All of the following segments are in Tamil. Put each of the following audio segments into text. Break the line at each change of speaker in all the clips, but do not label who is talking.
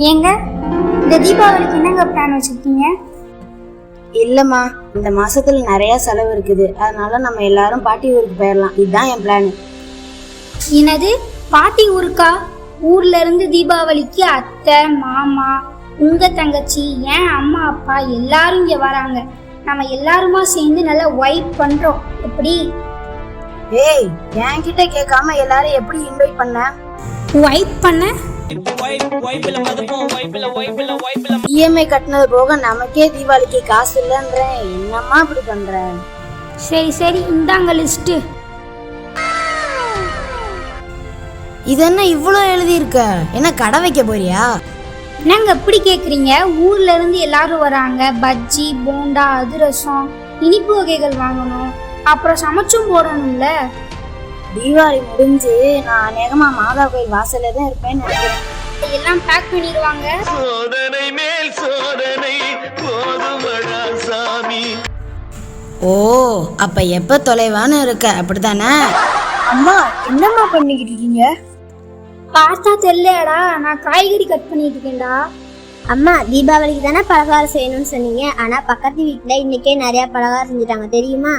ஏங்க இந்த தீபாவளிக்கு என்னங்க பிளான் வச்சிருக்கீங்க?
இல்லம்மா, இந்த மாசத்துல நிறைய செலவு இருக்குது. அதனால நம்ம எல்லாரும் பாட்டி ஊருக்கு போயிடலாம். இதுதான் என் பிளான்.
என்னது பாட்டி ஊருக்கா? ஊர்ல இருந்து தீபாவளிக்கு அத்தை மாமா உங்க தங்கச்சி என் அம்மா அப்பா எல்லாரும் இங்க வராங்க. நம்ம எல்லாருமா சேர்ந்து நல்லா வைப் பண்றோம். எப்படி?
ஏய், என்கிட்ட கேட்காம எல்லாரும் எப்படி இன்வைட் பண்ண?
வைப் பண்ண
இஎம்ஐ கட்டினது போக நமக்கே தீபாவளிக்கு காசு இல்லைன்றேன். என்னம்மா இப்படி பண்ற?
சரி சரி, இந்தாங்க லிஸ்ட்.
இது என்ன இவ்வளோ எழுதி இருக்க? என்ன கடை வைக்க போறியா?
என்னங்க எப்படி கேக்குறீங்க? ஊர்ல இருந்து எல்லாரும் வராங்க. பஜ்ஜி போண்டா அதிரசம் இனிப்பு வகைகள் வாங்கணும். அப்புறம் சமைச்சும் போடணும்ல.
தீபாவளி முடிஞ்சு நான் அநேகமா மாதா கோயில் வாசல்ல தான் இருப்பேன்னு நினைக்கிறேன்.
எல்லாம் பேக் பண்ணிடுவாங்க.
சோதனை மேல் சோதனை போதுமடா சாமி.
ஓ, அப்ப எப்ப தொலைவான்னு இருக்க, அப்படித்தானே?
அம்மா என்னம்மா பண்ணிக்கிட்டு இருக்கீங்க? பார்த்தா தெரியலடா, நான் காய்கறி கட் பண்ணிட்டு இருக்கேன்டா.
அம்மா, தீபாவளிக்கு தானே பலகாரம் செய்யணும்னு சொன்னீங்க. ஆனா பக்கத்து வீட்டுல இன்னைக்கே நிறைய பலகாரம் செஞ்சுட்டாங்க, தெரியுமா?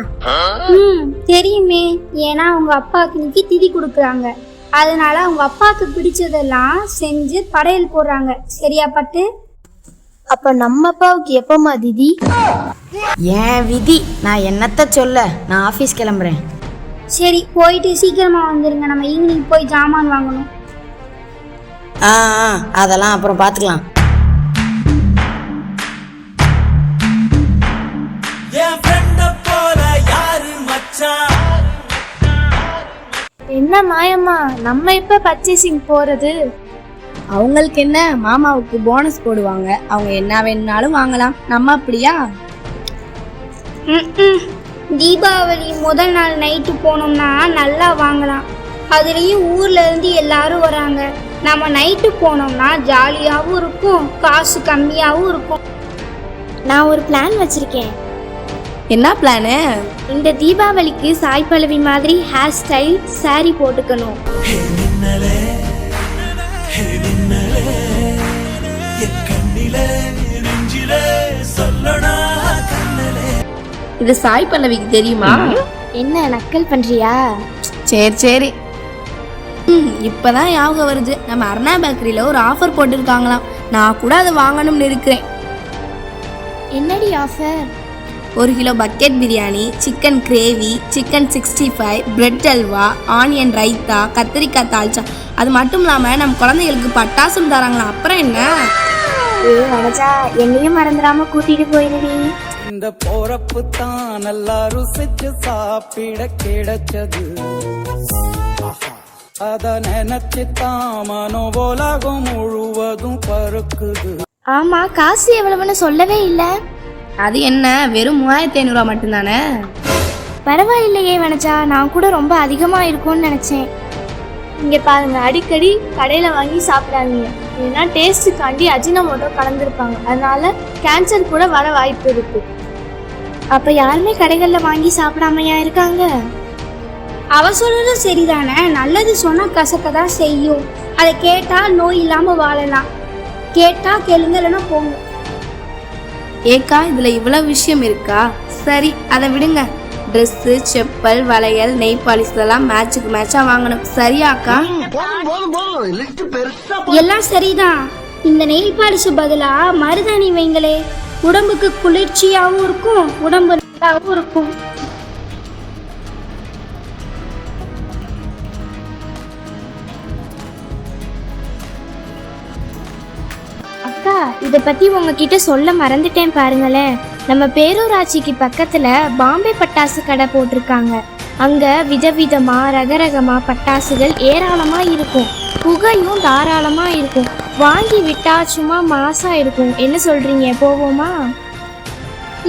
தெரியுமே. ஏன்னா உங்க அப்பாவுக்கு இன்னைக்கு திதி கொடுக்குறாங்க. அதனால உங்க அப்பாவுக்கு பிடிச்சதெல்லாம் செஞ்சு படையல் போடுறாங்க. சரியா பட்டு?
அப்ப நம்ம அப்பாவுக்கு எப்பமா திதி?
ஏன் விதி, நான் என்னத்த சொல்ல. நான் ஆபீஸ் கிளம்புறேன்.
சரி, போயிட்டு சீக்கிரமா வந்துருங்க. நம்ம ஈவினிங் போய் ஜாமான் வாங்கணும்.
அதெல்லாம் அப்புறம் பாத்துக்கலாம்.
என்ன மாயம்மா, நம்ம இப்ப பர்ச்சேசிங் போறது?
அவங்களுக்கு என்ன, மாமாவுக்கு போனஸ் போடுவாங்க. அவங்க என்ன வேணும்னாலும் வாங்கலாம். நம்ம அப்படியா?
தீபாவளி முதல் நாள் நைட்டு போனோம்னா நல்லா வாங்கலாம். அதுலேயும் ஊர்ல இருந்து எல்லாரும் வராங்க. நம்ம நைட்டு போனோம்னா ஜாலியாகவும் இருக்கும், காசு கம்மியாகவும் இருக்கும்.
நான் ஒரு பிளான் வச்சிருக்கேன்.
என்ன பிளானு?
இந்த தீபாவளிக்கு சாய் பல்லவி மாதிரி ஹேர் ஸ்டைல் சாரி போட்டுக்கணும்.
இது சாய் பல்லவிக்கு தெரியுமா?
என்ன நக்கல் பண்றியா?
சரி சரி. இப்பதான் ஞாபகம் வருது, நம்ம அருணா பேக்கரியில ஒரு ஆஃபர் போட்டிருக்காங்களாம். நான் கூட அதை வாங்கணும்னு இருக்கிறேன்.
என்னடி offer?
1 kilo bucket biryani, chicken gravy, chicken 65, bread halwa, onion raita, கத்திரிக்காய் தால்ச்சா. அது மட்டும் இல்லாம நம்ம குழந்தைகளுக்கு பட்டாசும் தராங்களாம். அப்புறம் என்ன?
நினைச்சா என்னையும் மறந்துடாம கூட்டிட்டு போயிருடி.
இந்த போறப்பு தான் நல்லா ருசிச்சு சாப்பிட கிடைச்சது. அத நினைச்சுதான் மனோபோலாகும் முழுவதும் பருக்குது.
ஆமா, காசு எவ்வளவுன்னு சொல்லவே இல்ல.
அது என்ன, வெறும் 3500 மட்டும்தானே?
பரவாயில்லையே வனஜா, நான் கூட ரொம்ப அதிகமா இருக்கும்னு நினைச்சேன். இங்க பாருங்க, அடிக்கடி கடையில வாங்கி சாப்பிடாதீங்க. ஏன்னா டேஸ்டுக்காண்டி அஜினமோட்டோ கலந்துருப்பாங்க. அதனால கேன்சர் கூட வர வாய்ப்பு இருக்கு. அப்ப யாருமே கடைகள்ல வாங்கி சாப்பிடாமையா இருக்காங்க?
அவ சொல்றது சரிதானே. நல்லது சொன்னா கசக்கதான் செய்யும். அதை கேட்டா நோய் இல்லாம வாழலாம். கேட்டா கேளுங்க, இல்லைன்னா போங்க.
ஏக்கா, இதுல இவ்வளவு விஷயம் இருக்கா? சரி, அதை விடுங்க. ட்ரெஸ்ஸு, செப்பல், வளையல், நெய் பாலிஷ் எல்லாம் மேட்சுக்கு மேட்சா வாங்கணும். சரியாக்கா?
எல்லாம் சரிதான். இந்த நெயில் பாலிஷ் பதிலா மருதாணி வைங்களே. உடம்புக்கு குளிர்ச்சியாவும் இருக்கும், உடம்பு நல்லாவும் இருக்கும்.
அக்கா, இத பத்தி உங்ககிட்ட சொல்ல மறந்துட்டேன் பாருங்களேன். நம்ம பேரூராட்சிக்கு பக்கத்துல பாம்பே பட்டாசு கடை போட்டிருக்காங்க. அங்க விதவிதமா ரகரகமா பட்டாசுகள் ஏராளமா இருக்கும். புகையும் தாராளமா இருக்கும். வாங்கி விட்டா சும்மா மாசா இருக்கும். என்ன சொல்றீங்க, போவோமா?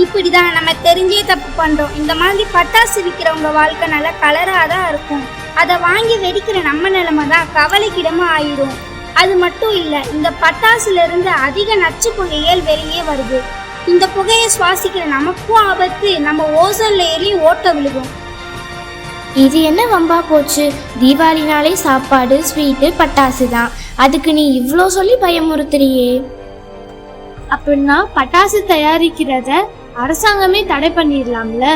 இப்படிதான் நம்ம தெரிஞ்சே தப்பு பண்றோம். இந்த மாதிரி பட்டாசு விற்கிறவங்க வாழ்க்கை நல்லா கலராதான் இருக்கும். அதை வாங்கி வெடிக்கிற நம்ம நிலைமை தான் கவலைக்கிடமா ஆயிடும். அது மட்டும் இல்ல, இந்த பட்டாசுல இருந்து அதிக நச்சு புகைகள் வெளியே வருது. இந்த புகையை சுவாசிக்கிற நமக்கும் ஆபத்து. நம்ம ஓசோன் லேயர்லயும் ஓட்ட விழுகும்.
இது என்ன வம்பா போச்சு? தீபாவளினாலே சாப்பாடு, ஸ்வீட்டு, பட்டாசு தான். அதுக்கு நீ இவ்வளோ சொல்லி பயமுறுத்துறியே. அப்படின்னா பட்டாசு தயாரிக்கிறத அரசாங்கமே தடை பண்ணிடலாம்ல?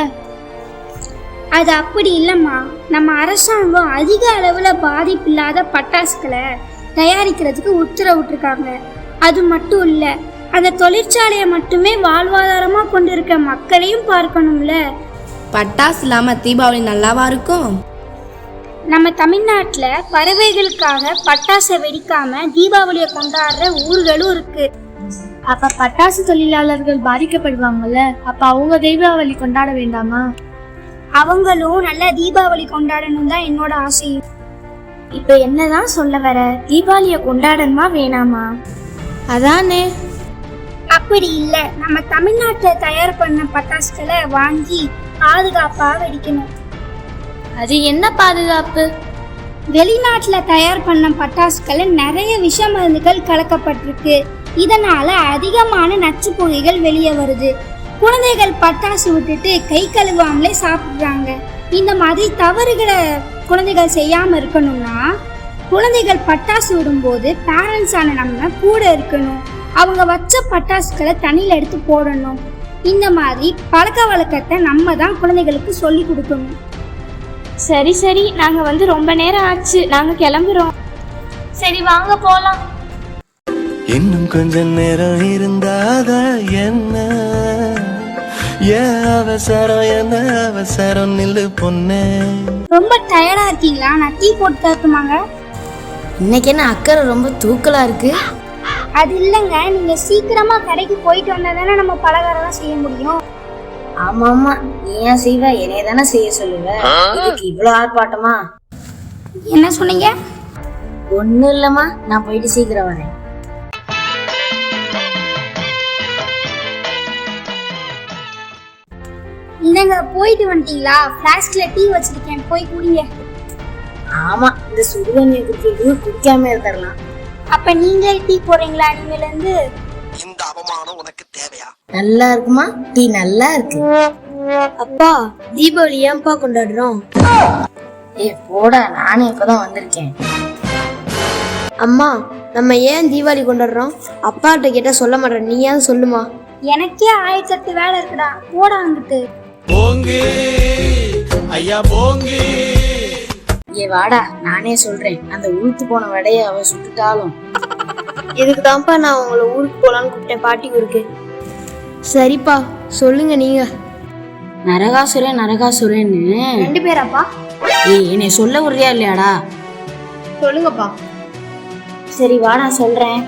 அது அப்படி இல்லைம்மா. நம்ம அரசாங்கம் அதிக அளவில் பாதிப்பில்லாத பட்டாசுகளை தயாரிக்கிறதுக்கு உத்தரவிட்டிருக்காங்க. அது மட்டும் இல்லை, அந்த தொழிற்சாலையை மட்டுமே வாழ்வாதாரமாக கொண்டிருக்க மக்களையும் பார்க்கணும்ல.
பட்டாசு இல்லாமல் தீபாவளி நல்லாவா இருக்கும்?
நம்ம தமிழ்நாட்டில் பறவைகளுக்காக பட்டாசை வெடிக்காம தீபாவளியை கொண்டாடுற ஊர்களும் இருக்கு.
அப்ப பட்டாசு தொழிலாளர்கள் பாதிக்கப்படுவாங்கல்ல, அப்ப அவங்க தீபாவளி கொண்டாட வேண்டாமா?
அவங்களும் நல்ல தீபாவளி கொண்டாடணும் தான் என்னோட ஆசை.
இப்ப என்னதான் சொல்ல வர? தீபாவளியை கொண்டாடணுமா வேணாமா?
அதானே.
அப்படி இல்லை, நம்ம தமிழ்நாட்டில் தயார் பண்ண பட்டாசுகளை வாங்கி பாதுகாப்பாக வெடிக்கணும்.
அது என்ன பாதுகாப்பு?
வெளிநாட்டில் தயார் பண்ண பட்டாசுகளை நிறைய விஷ மருந்துகள் கலக்கப்பட்டிருக்கு. இதனால அதிகமான நச்சு புகைகள் வெளியே வருது. குழந்தைகள் பட்டாசு விட்டுட்டு கை கழுவாமலே சாப்பிடுறாங்க. இந்த மாதிரி தவறுகளை குழந்தைகள் செய்யாம இருக்கணும்னா குழந்தைகள் பட்டாசு விடும்போது பேரண்ட்ஸ் ஆன நம்ம கூட இருக்கணும். அவங்க வச்ச பட்டாசுகளை தண்ணியில் எடுத்து போடணும். இந்த மாதிரி பழக்க வழக்கத்தை நம்ம தான் குழந்தைகளுக்கு சொல்லி கொடுக்கணும்.
சரி சரி, நாங்க ரொம்ப நேரம் ஆச்சு, நாங்க கிளம்புறோம். சரி வாங்க போலாம்.
இன்னும் கொஞ்ச நேரம் இருந்தாத என்ன, அவசரம் என்ன அவசரம், நில்லு பொண்ணே.
ரொம்ப டயர்டா இருக்கீங்களா? நான் டீ போட்டு தரட்டுமாங்க?
இன்னைக்கு என்ன அக்கறை ரொம்ப தூக்கலா இருக்கு?
அது இல்லைங்க, நீங்க சீக்கிரமா கடைக்கு போயிட்டு வந்தா தானே நம்ம பலகாரம் செய்ய முடியும்.
ஆமா ஆமா, நீ ஏன் செய்வ? என்னைய தானே செய்ய சொல்லுவ. இதுக்கு இவ்வளவு ஆர்ப்பாட்டமா?
என்ன சொன்னீங்க?
ஒண்ணும் இல்லம்மா, நான் போயிட்டு சீக்கிரம் வரேன்.
இல்லைங்க, போயிட்டு வந்துட்டீங்களா? பிளாஸ்க்ல டீ வச்சிருக்கேன், போய் குடிங்க.
ஆமா, இந்த சுடுதண்ணியை குடிக்கிறது குடிக்காம இருந்துடலாம்.
அப்ப நீங்களே டீ போடுறீங்களா இனிமேல இருந்து?
இந்த அவமானம் உனக்கு தேவையா?
நல்லா இருக்குமா? டீ நல்லா இருக்கு.
அப்பா, தீபாவளி ஏன்பா கொண்டாடுறோம்?
போடா, நானே இப்பதான் வந்திருக்கேன்.
அம்மா, நம்ம ஏன் தீபாவளி கொண்டாடுறோம்? அப்பாட்ட கேட்டா சொல்ல மாட்டேன், நீ ஏன் சொல்லுமா?
எனக்கே 1008 வேலை இருக்குடா, போடா அங்கிட்டு.
போங்கு ஐயா போங்கு.
வாடா, நானே சொல்றேன். அந்த உளுத்து போன வடைய அவ சுட்டுட்டாலும்.
இதுக்கு தான்ப்பா நான் உங்களை ஊருக்கு போலான்னு கூப்பிட்டேன், பாட்டி ஊருக்கு. சரிப்பா, சொல்லுங்க நீங்க.
நரகாசுரன் நரகாசுரன்னு
2 பேராப்பா?
என்னை சொல்ல உறுதியா இல்லையாடா?
சொல்லுங்கப்பா.
சரி வாடா சொல்றேன்.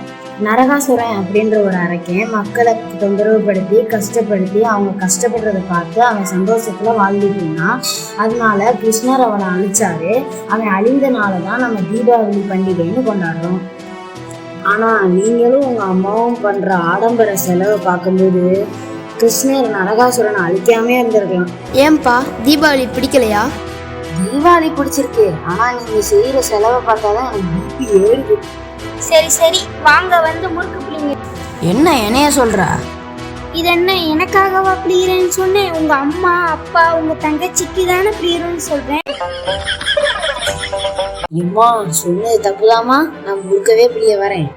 நரகாசுரன் அப்படின்ற ஒரு அரக்கன் மக்களை தொந்தரவு படுத்தி கஷ்டப்படுத்தி அவங்க கஷ்டப்படுறத பார்த்து அவன் சந்தோஷத்துல வாழ்ந்துட்டு இருந்தான். அதனால கிருஷ்ணர் அவனை அழிச்சாரு. அவன் அழிந்தனாலதான் நம்ம தீபாவளி பண்டிகைன்னு கொண்டாடுறோம். ஆனா நீங்களும் உங்க அம்மாவும் பண்ற ஆடம்பர செலவை பார்க்கும்போது கிருஷ்ணர் நரகாசுரனை அழிக்காமே இருந்திருக்கலாம்.
ஏன்பா, தீபாவளி பிடிக்கலையா?
தீபாவளி பிடிச்சிருக்கு, ஆனா நீங்க செய்யற செலவை பார்த்தாதான் எனக்கு பிபி ஏறுது.
சரி சரி, வாங்க வந்து முறுக்கு பிடிங்க.
என்ன என்னைய சொல்ற?
இது என்ன எனக்காகவா பிடிக்கிறேன்னு சொன்னேன்? உங்க அம்மா அப்பா உங்க தங்கச்சிக்கு தானே பிடிக்கிறோன்னு சொல்றேன்.
இம்மா சொன்னது தப்புதாமா, நான் முறுக்கவே பிடிக்க வரேன்.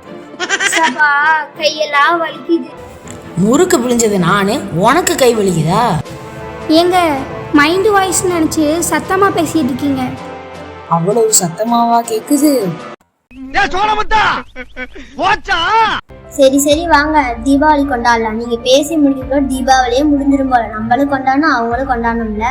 சபா, கையெல்லாம் வலிக்குது.
முறுக்கு பிழிஞ்சது நானு, உனக்கு கை வலிக்குதா?
ஏங்க, மைண்ட் வாய்ஸ் நினைச்சு சத்தமா பேசிட்டு இருக்கீங்க.
அவ்வளவு சத்தமாவா கேக்குது?
சரி சரி வாங்க தீபாவளி கொண்டாடலாம். நீங்க பேசி முடிக்கிறோம், தீபாவளியே முடிஞ்சிரும் போல. நம்மளும் கொண்டாடணும், அவங்களும் கொண்டாடணும்ல.